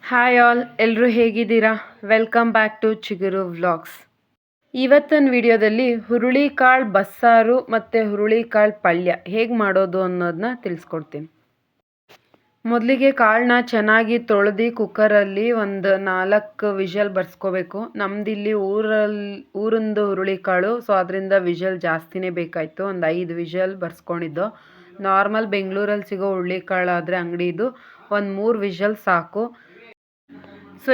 Hi all, ಎಲ್ಲರೂ ಹೇಗಿದ್ದೀರಾ? Welcome back to ಚಿಗುರು ವ್ಲಾಗ್ಸ್. ಇವತ್ತಿನ ವಿಡಿಯೋದಲ್ಲಿ ಹುರುಳಿಕಾಳು ಬಸ್ಸಾರು ಮತ್ತು ಹುರುಳಿಕಾಳು ಪಲ್ಯ ಹೇಗೆ ಮಾಡೋದು ಅನ್ನೋದನ್ನ ತಿಳಿಸ್ಕೊಡ್ತೀನಿ. ಮೊದಲಿಗೆ ಕಾಳನ್ನ ಚೆನ್ನಾಗಿ ತೊಳೆದು ಕುಕ್ಕರಲ್ಲಿ ಒಂದು 4 ವಿಷಲ್ ಬರ್ಸ್ಕೋಬೇಕು. ನಮ್ದಿಲ್ಲಿ ಊರಿಂದು ಹುರುಳಿಕಾಳು, ಸೊ ಅದರಿಂದ ವಿಷಲ್ ಜಾಸ್ತಿನೇ ಬೇಕಾಯಿತು. ಒಂದು 5 ವಿಷಲ್ ಬರ್ಸ್ಕೊಂಡಿದ್ದು. ನಾರ್ಮಲ್ ಬೆಂಗಳೂರಲ್ಲಿ ಸಿಗೋ ಹುರುಳಿಕಾಳು ಆದರೆ ಅಂಗಡಿದು ಒಂದು 3 ವಿಷಲ್ ಸಾಕು. ಸೊ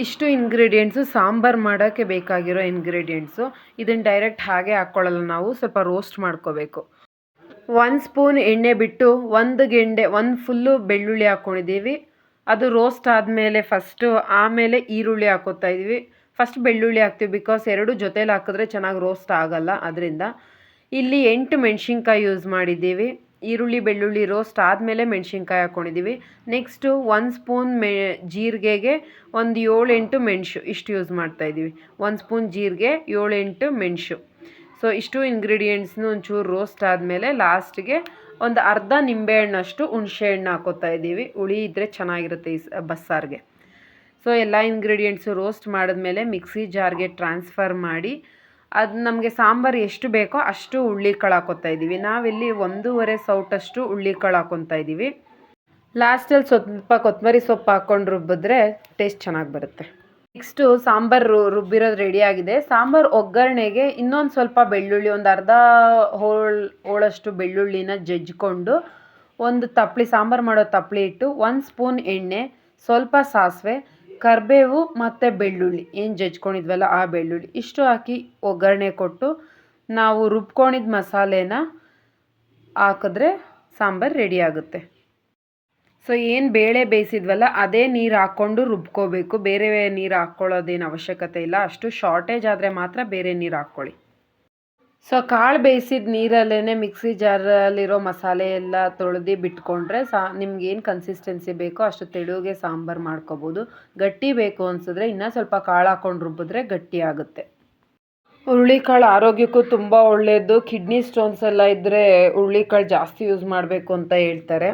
ಇಷ್ಟು ಇಂಗ್ರೀಡಿಯೆಂಟ್ಸು ಸಾಂಬಾರು ಮಾಡೋಕ್ಕೆ ಬೇಕಾಗಿರೋ ಇಂಗ್ರೀಡಿಯೆಂಟ್ಸು. ಇದನ್ನು ಡೈರೆಕ್ಟ್ ಹಾಗೆ ಹಾಕ್ಕೊಳ್ಳಲ್ಲ, ನಾವು ಸ್ವಲ್ಪ ರೋಸ್ಟ್ ಮಾಡ್ಕೋಬೇಕು. 1 ಸ್ಪೂನ್ ಎಣ್ಣೆ ಬಿಟ್ಟು ಒಂದು ಫುಲ್ಲು ಬೆಳ್ಳುಳ್ಳಿ ಹಾಕ್ಕೊಂಡಿದ್ದೀವಿ. ಅದು ರೋಸ್ಟ್ ಆದಮೇಲೆ ಆಮೇಲೆ ಈರುಳ್ಳಿ ಹಾಕೋತಾ ಇದ್ದೀವಿ. ಫಸ್ಟ್ ಬೆಳ್ಳುಳ್ಳಿ ಹಾಕ್ತೀವಿ, ಬಿಕಾಸ್ 2 ಜೊತೇಲಿ ಹಾಕಿದ್ರೆ ಚೆನ್ನಾಗಿ ರೋಸ್ಟ್ ಆಗಲ್ಲ. ಅದರಿಂದ ಇಲ್ಲಿ 8 ಮೆಣಸಿನ್ಕಾಯಿ ಯೂಸ್ ಮಾಡಿದ್ದೀವಿ. ಈರುಳ್ಳಿ ಬೆಳ್ಳುಳ್ಳಿ ರೋಸ್ಟ್ ಆದಮೇಲೆ ಮೆಣಸಿನ್ಕಾಯಿ ಹಾಕ್ಕೊಂಡಿದ್ದೀವಿ. ನೆಕ್ಸ್ಟು 1 ಸ್ಪೂನ್ ಜೀರಿಗೆಗೆ ಒಂದು 7-8 ಮೆಣಸು ಇಷ್ಟು ಯೂಸ್ ಮಾಡ್ತಾಯಿದ್ದೀವಿ. 1 ಸ್ಪೂನ್ ಜೀರಿಗೆ, 7-8 ಮೆಣಸು. ಸೊ ಇಷ್ಟು ಇಂಗ್ರೀಡಿಯೆಂಟ್ಸ್ನು ಒಂಚೂರು ರೋಸ್ಟ್ ಆದಮೇಲೆ ಲಾಸ್ಟಿಗೆ ಒಂದು ಅರ್ಧ ನಿಂಬೆಹಣ್ಣಷ್ಟು ಹುಣಸೆಹಣ್ಣು ಹಾಕೋತಾ ಇದ್ದೀವಿ. ಹುಳಿ ಇದ್ದರೆ ಚೆನ್ನಾಗಿರುತ್ತೆ ಈ ಬಸ್ಸಾರಿಗೆ. ಸೊ ಎಲ್ಲ ಇಂಗ್ರೀಡಿಯೆಂಟ್ಸು ರೋಸ್ಟ್ ಮಾಡಿದ್ಮೇಲೆ ಮಿಕ್ಸಿ ಜಾರ್ಗೆ ಟ್ರಾನ್ಸ್ಫರ್ ಮಾಡಿ ಅದು ನಮಗೆ ಸಾಂಬಾರು ಎಷ್ಟು ಬೇಕೋ ಅಷ್ಟು ಹುರುಳಿಕಾಳು ಹಾಕೋತಾ ಇದ್ದೀವಿ. ನಾವಿಲ್ಲಿ 1.5 ಸೌಟಷ್ಟು ಹುರುಳಿಕಾಳು ಹಾಕ್ಕೊತಾ ಇದ್ದೀವಿ. ಲಾಸ್ಟಲ್ಲಿ ಸ್ವಲ್ಪ ಕೊತ್ತಂಬರಿ ಸೊಪ್ಪು ಹಾಕ್ಕೊಂಡು ರುಬ್ಬಿದ್ರೆ ಟೇಸ್ಟ್ ಚೆನ್ನಾಗಿ ಬರುತ್ತೆ. ನೆಕ್ಸ್ಟು ಸಾಂಬಾರು ರುಬ್ಬಿರೋದು ರೆಡಿಯಾಗಿದೆ. ಸಾಂಬಾರು ಒಗ್ಗರಣೆಗೆ ಇನ್ನೊಂದು ಸ್ವಲ್ಪ ಬೆಳ್ಳುಳ್ಳಿ, ಒಂದು ಅರ್ಧ ಹೋಳಷ್ಟು ಬೆಳ್ಳುಳ್ಳಿನ ಜಜ್ಜಿಕೊಂಡು ಒಂದು ಸಾಂಬಾರು ಮಾಡೋ ತಪ್ಪಲಿ ಇಟ್ಟು 1 ಸ್ಪೂನ್ ಎಣ್ಣೆ, ಸ್ವಲ್ಪ ಸಾಸಿವೆ, ಕರಿಬೇವು ಮತ್ತು ಬೆಳ್ಳುಳ್ಳಿ ಏನು ಜಜ್ಕೊಂಡಿದ್ವಲ್ಲ ಆ ಬೆಳ್ಳುಳ್ಳಿ ಇಷ್ಟು ಹಾಕಿ ಒಗ್ಗರಣೆ ಕೊಟ್ಟು ನಾವು ರುಬ್ಕೊಂಡಿದ್ದ ಮಸಾಲೆನ ಹಾಕಿದ್ರೆ ಸಾಂಬಾರು ರೆಡಿ ಆಗುತ್ತೆ. ಸೊ ಏನು ಬೇಳೆ ಬೇಯಿಸಿದ್ವಲ್ಲ ಅದೇ ನೀರು ಹಾಕ್ಕೊಂಡು ರುಬ್ಕೋಬೇಕು. ಬೇರೆ ನೀರು ಹಾಕ್ಕೊಳ್ಳೋದೇನು ಅವಶ್ಯಕತೆ ಇಲ್ಲ. ಅಷ್ಟು ಶಾರ್ಟೇಜ್ ಆದರೆ ಮಾತ್ರ ಬೇರೆ ನೀರು ಹಾಕ್ಕೊಳ್ಳಿ. ಸೊ ಕಾಳು ಬೇಯಿಸಿದ ನೀರಲ್ಲೇ ಮಿಕ್ಸಿ ಜಾರಲ್ಲಿರೋ ಮಸಾಲೆ ಎಲ್ಲ ತೊಳೆದು ಬಿಟ್ಕೊಂಡ್ರೆ ನಿಮ್ಗೇನು ಕನ್ಸಿಸ್ಟೆನ್ಸಿ ಬೇಕೋ ಅಷ್ಟು ತೆಳುಗೆ ಸಾಂಬಾರು ಮಾಡ್ಕೋಬೋದು. ಗಟ್ಟಿ ಬೇಕು ಅನಿಸಿದ್ರೆ ಇನ್ನೂ ಸ್ವಲ್ಪ ಕಾಳು ಹಾಕ್ಕೊಂಡು ರುಬ್ಬಿದ್ರೆ ಗಟ್ಟಿ ಆಗುತ್ತೆ. ಹುರುಳಿಕಾಳು ಆರೋಗ್ಯಕ್ಕೂ ತುಂಬ ಒಳ್ಳೆಯದು. ಕಿಡ್ನಿ ಸ್ಟೋನ್ಸ್ ಎಲ್ಲ ಇದ್ದರೆ ಹುರುಳಿಕಾಳು ಜಾಸ್ತಿ ಯೂಸ್ ಮಾಡಬೇಕು ಅಂತ ಹೇಳ್ತಾರೆ.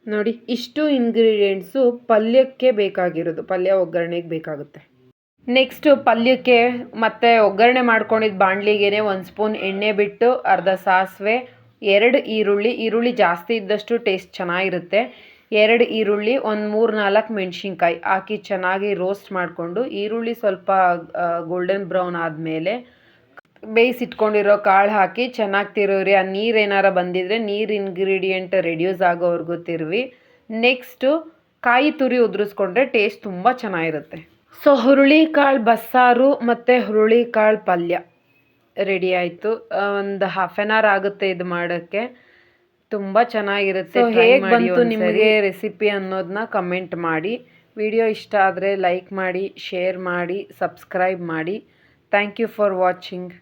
ನೋಡಿ, ಇಷ್ಟು ಇಂಗ್ರೀಡಿಯೆಂಟ್ಸು ಪಲ್ಯಕ್ಕೆ ಬೇಕಾಗಿರೋದು, ಪಲ್ಯ ಒಗ್ಗರಣೆಗೆ ಬೇಕಾಗುತ್ತೆ. ನೆಕ್ಸ್ಟು ಪಲ್ಯಕ್ಕೆ ಮತ್ತು ಒಗ್ಗರಣೆ ಮಾಡ್ಕೊಂಡಿದ್ದು ಬಾಣಲಿಗೆ 1 ಸ್ಪೂನ್ ಎಣ್ಣೆ ಬಿಟ್ಟು ಅರ್ಧ ಸಾಸಿವೆ, 2 ಈರುಳ್ಳಿ ಜಾಸ್ತಿ ಇದ್ದಷ್ಟು ಟೇಸ್ಟ್ ಚೆನ್ನಾಗಿರುತ್ತೆ. 2 ಈರುಳ್ಳಿ, ಒಂದು 3-4 ಮೆಣಸಿನ್ಕಾಯಿ ಹಾಕಿ ಚೆನ್ನಾಗಿ ರೋಸ್ಟ್ ಮಾಡಿಕೊಂಡು ಈರುಳ್ಳಿ ಸ್ವಲ್ಪ ಗೋಲ್ಡನ್ ಬ್ರೌನ್ ಆದಮೇಲೆ ಬೇಯಿಸಿಟ್ಕೊಂಡಿರೋ ಕಾಳು ಹಾಕಿ ಚೆನ್ನಾಗಿ ತಿರುವಿ. ಆ ನೀರು ಏನಾರ ಬಂದಿದ್ರೆ ನೀರು ಇಂಗ್ರೀಡಿಯೆಂಟ್ ರೆಡ್ಯೂಸ್ ಆಗೋವರೆಗೂ ತಿರುವಿ. ನೆಕ್ಸ್ಟು ಕಾಯಿ ತುರಿ ಉದುರಿಸ್ಕೊಂಡ್ರೆ ಟೇಸ್ಟ್ ತುಂಬ ಚೆನ್ನಾಗಿರುತ್ತೆ. ಸೊ ಹುರುಳಿಕಾಳು ಬಸ್ಸಾರು ಮತ್ತು ಹುರುಳಿಕಾಳು ಪಲ್ಯ ರೆಡಿ ಆಯಿತು. ಒಂದು 1/2 hour ಆಗುತ್ತೆ ಇದು ಮಾಡೋಕ್ಕೆ. ತುಂಬ ಚೆನ್ನಾಗಿರುತ್ತೆ. ಹೇಗೆ ಬಂತು ನಿಮಗೆ ರೆಸಿಪಿ ಅನ್ನೋದನ್ನ ಕಮೆಂಟ್ ಮಾಡಿ. ವಿಡಿಯೋ ಇಷ್ಟ ಆದರೆ ಲೈಕ್ ಮಾಡಿ, ಶೇರ್ ಮಾಡಿ, ಸಬ್ಸ್ಕ್ರೈಬ್ ಮಾಡಿ. Thank you for watching.